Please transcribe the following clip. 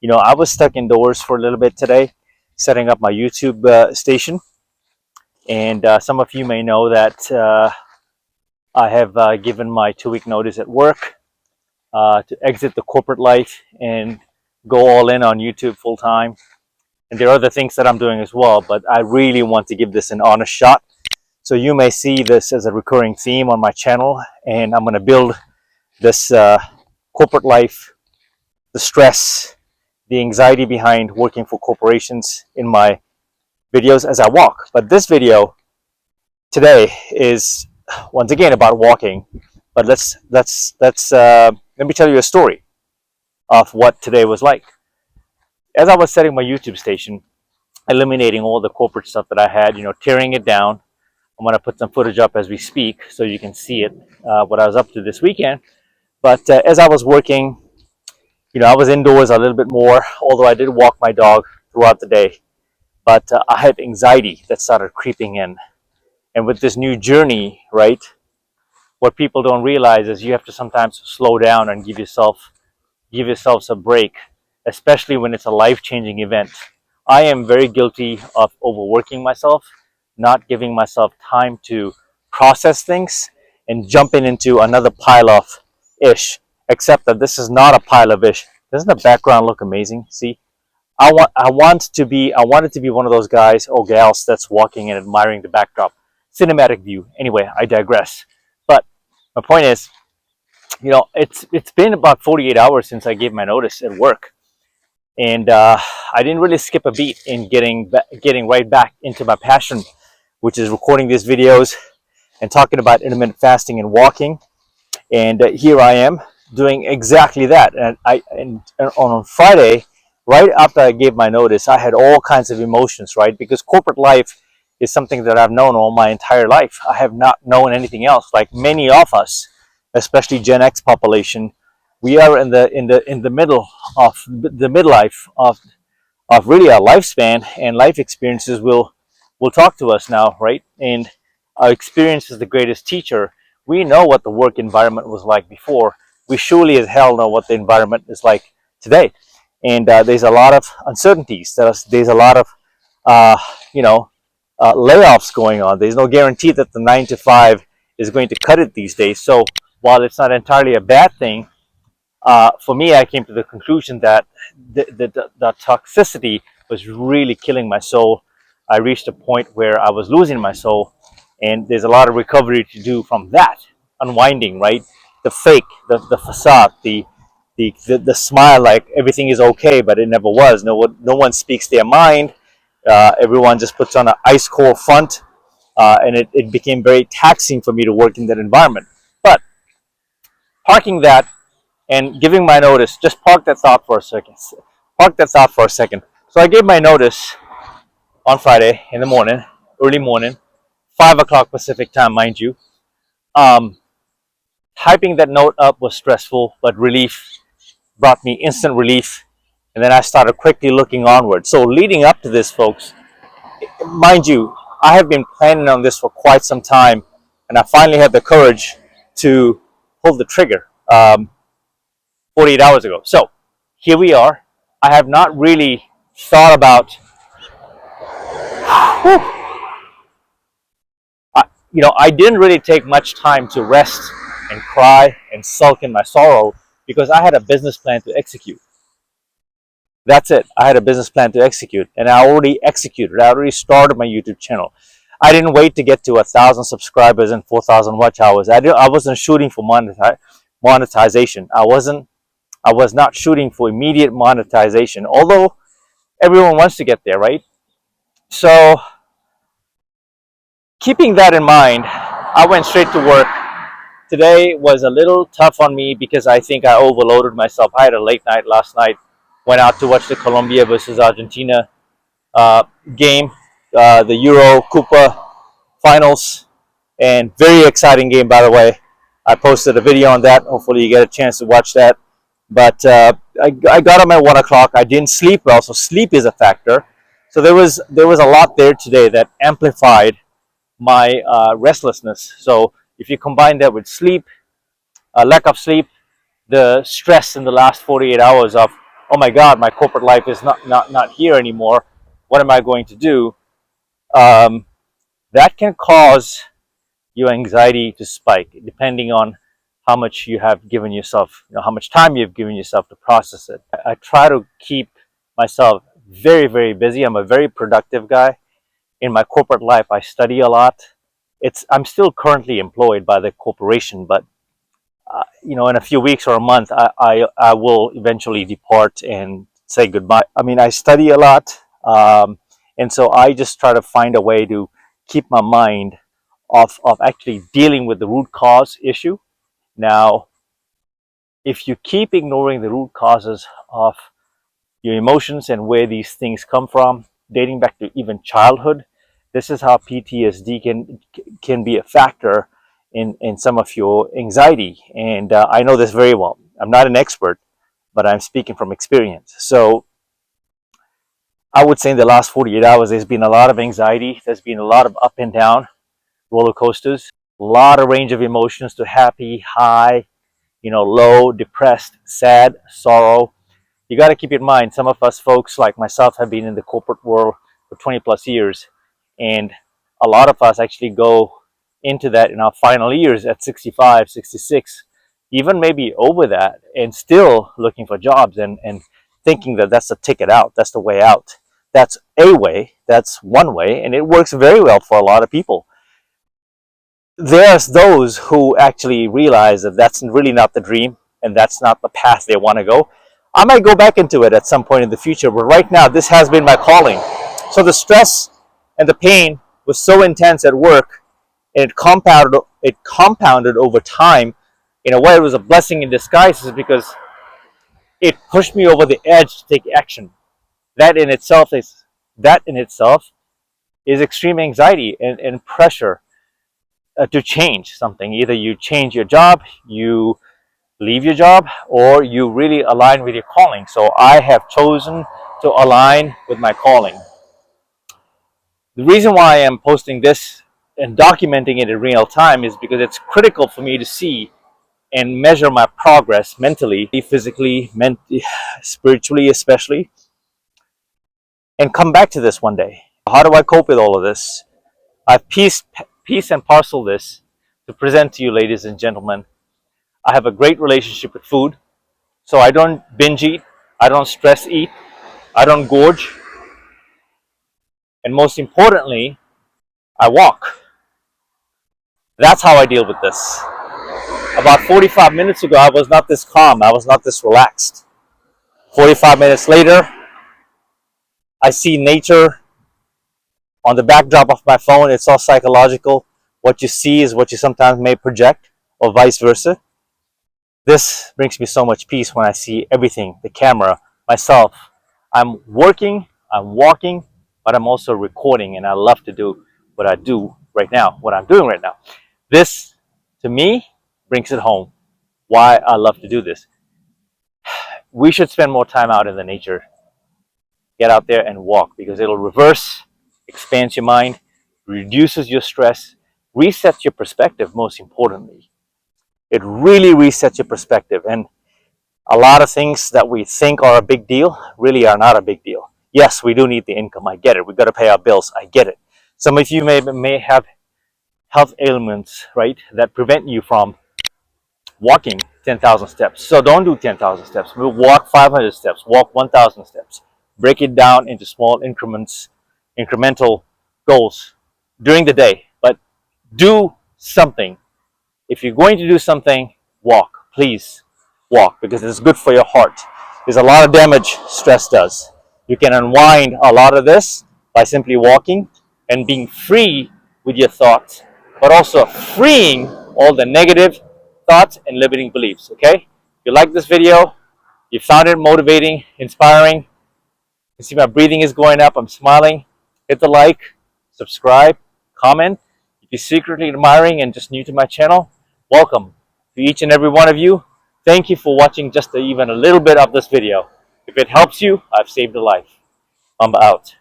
I was stuck indoors for a little bit today, setting up my YouTube station. And some of you may know that I have given my 2-week notice at work to exit the corporate life and go all in on YouTube full time. And there are other things that I'm doing as well, but I really want to give this an honest shot. So you may see this as a recurring theme on my channel, and I'm going to build this corporate life, the stress, the anxiety behind working for corporations in my videos as I walk. But this video today is once again about walking. But let me tell you a story of what today was like. As I was setting my YouTube station, eliminating all the corporate stuff that I had, tearing it down. I'm going to put some footage up as we speak so you can see it, what I was up to this weekend. But as I was working, I was indoors a little bit more, although I did walk my dog throughout the day. But I had anxiety that started creeping in. And with this new journey, right, what people don't realize is you have to sometimes slow down and give yourselves a break, especially when it's a life-changing event. I am very guilty of overworking myself, not giving myself time to process things, and jumping into another pile of ish. Except that this is not a pile of ish. Doesn't the background look amazing? See, I wanted to be one of those guys or gals that's walking and admiring the backdrop, cinematic view. Anyway, I digress. But my point is, it's been about 48 hours since I gave my notice at work, and I didn't really skip a beat in getting right back into my passion, which is recording these videos and talking about intermittent fasting and walking. And here I am doing exactly that. And on Friday, right after I gave my notice, I had all kinds of emotions, right? Because corporate life is something that I've known all my entire life. I have not known anything else. Like many of us, especially Gen X population, we are in the middle of the midlife of really our lifespan, and life experiences will talk to us now, right? And our experience is the greatest teacher. We know what the work environment was like before. We surely as hell know what the environment is like today. And there's a lot of uncertainties. There's a lot of layoffs going on. There's no guarantee that the 9 to 5 is going to cut it these days. So while it's not entirely a bad thing, for me, I came to the conclusion that the toxicity was really killing my soul. I reached a point where I was losing my soul, and there's a lot of recovery to do from that unwinding, right? The fake, the facade, the smile, like everything is okay, but it never was. No one speaks their mind. Everyone just puts on an ice cold front, and it became very taxing for me to work in that environment. But parking that and giving my notice, just park that thought for a second. So I gave my notice on Friday in the morning, early morning, 5 o'clock Pacific time, mind you. Typing that note up was stressful, but relief brought me instant relief. And then I started quickly looking onward. So leading up to this, folks, mind you, I have been planning on this for quite some time, and I finally had the courage to pull the trigger 48 hours ago. So here we are. I have not really thought about, I didn't really take much time to rest and cry and sulk in my sorrow because I had a business plan to execute. That's it. I had a business plan to execute, and I already executed. I already started my YouTube channel. I didn't wait to get to 1,000 subscribers and 4,000 watch hours. I wasn't shooting for monetization. I was not shooting for immediate monetization, although everyone wants to get there, right? So keeping that in mind, I went straight to work. Today was a little tough on me because I think I overloaded myself. I had a late night last night. Went out to watch the Colombia versus Argentina game, the Euro Copa finals, and very exciting game, by the way. I posted a video on that. Hopefully you get a chance to watch that. But I got up at 1 o'clock. I didn't sleep well, so sleep is a factor. So there was a lot there today that amplified my restlessness. So if you combine that with sleep, lack of sleep, the stress in the last 48 hours of oh my God, my corporate life is not here anymore. What am I going to do? Um, that can cause your anxiety to spike, depending on how much you have given yourself, how much time you've given yourself to process it. I try to keep myself very, very busy. I'm a very productive guy. In my corporate life, I study a lot. I'm still currently employed by the corporation, but in a few weeks or a month, I will eventually depart and say goodbye. I mean, I study a lot, and so I just try to find a way to keep my mind of actually dealing with the root cause issue. Now, if you keep ignoring the root causes of your emotions and where these things come from, dating back to even childhood, this is how PTSD can be a factor in some of your anxiety. And I know this very well. I'm not an expert, but I'm speaking from experience. So I would say in the last 48 hours, there's been a lot of anxiety. There's been a lot of up and down roller coasters, a lot of range of emotions to happy, high, low, depressed, sad, sorrow. You got to keep in mind, some of us folks like myself have been in the corporate world for 20 plus years, and a lot of us actually go into that in our final years at 65, 66, even maybe over that, and still looking for jobs and thinking that that's the ticket out, that's the way out. That's a way, that's one way, and it works very well for a lot of people. There's those who actually realize that that's really not the dream and that's not the path they want to go. I might go back into it at some point in the future, but right now this has been my calling. So the stress and the pain was so intense at work, and it compounded over time. In a way, it was a blessing in disguise, is because it pushed me over the edge to take action. That in itself is extreme anxiety and pressure to change something. Either you change your job, you leave your job, or you really align with your calling. So I have chosen to align with my calling. The reason why I am posting this and documenting it in real time is because it's critical for me to see and measure my progress mentally, physically, spiritually, especially, and come back to this one day. How do I cope with all of this? I've piece and parcel this to present to you, ladies and gentlemen. I have a great relationship with food, so I don't binge eat, I don't stress eat, I don't gorge, and most importantly, I walk. That's how I deal with this. About 45 minutes ago, I was not this calm, I was not this relaxed. 45 minutes later, I see nature on the backdrop of my phone. It's all psychological. What you see is what you sometimes may project, or vice versa. This brings me so much peace when I see everything, the camera, myself. I'm working, I'm walking, but I'm also recording, and I love to do what I do right now, what I'm doing right now. This, to me, brings it home. Why I love to do this. We should spend more time out in the nature. Get out there and walk, because it'll reverse, expands your mind, reduces your stress, resets your perspective, most importantly. It really resets your perspective. And a lot of things that we think are a big deal really are not a big deal. Yes, we do need the income. I get it. We've got to pay our bills. I get it. Some of you may have health ailments, right, that prevent you from walking 10,000 steps. So don't do 10,000 steps. We'll walk 500 steps, walk 1,000 steps. Break it down into small increments, incremental goals during the day. But do something. If you're going to do something, walk. Please walk, because it's good for your heart. There's a lot of damage stress does. You can unwind a lot of this by simply walking and being free with your thoughts, but also freeing all the negative thoughts and limiting beliefs. Okay? If you like this video, you found it motivating, inspiring, you see my breathing is going up, I'm smiling, hit the like, subscribe, comment. If you're secretly admiring and just new to my channel, welcome to each and every one of you. Thank you for watching just even a little bit of this video. If it helps you, I've saved a life. I'm out.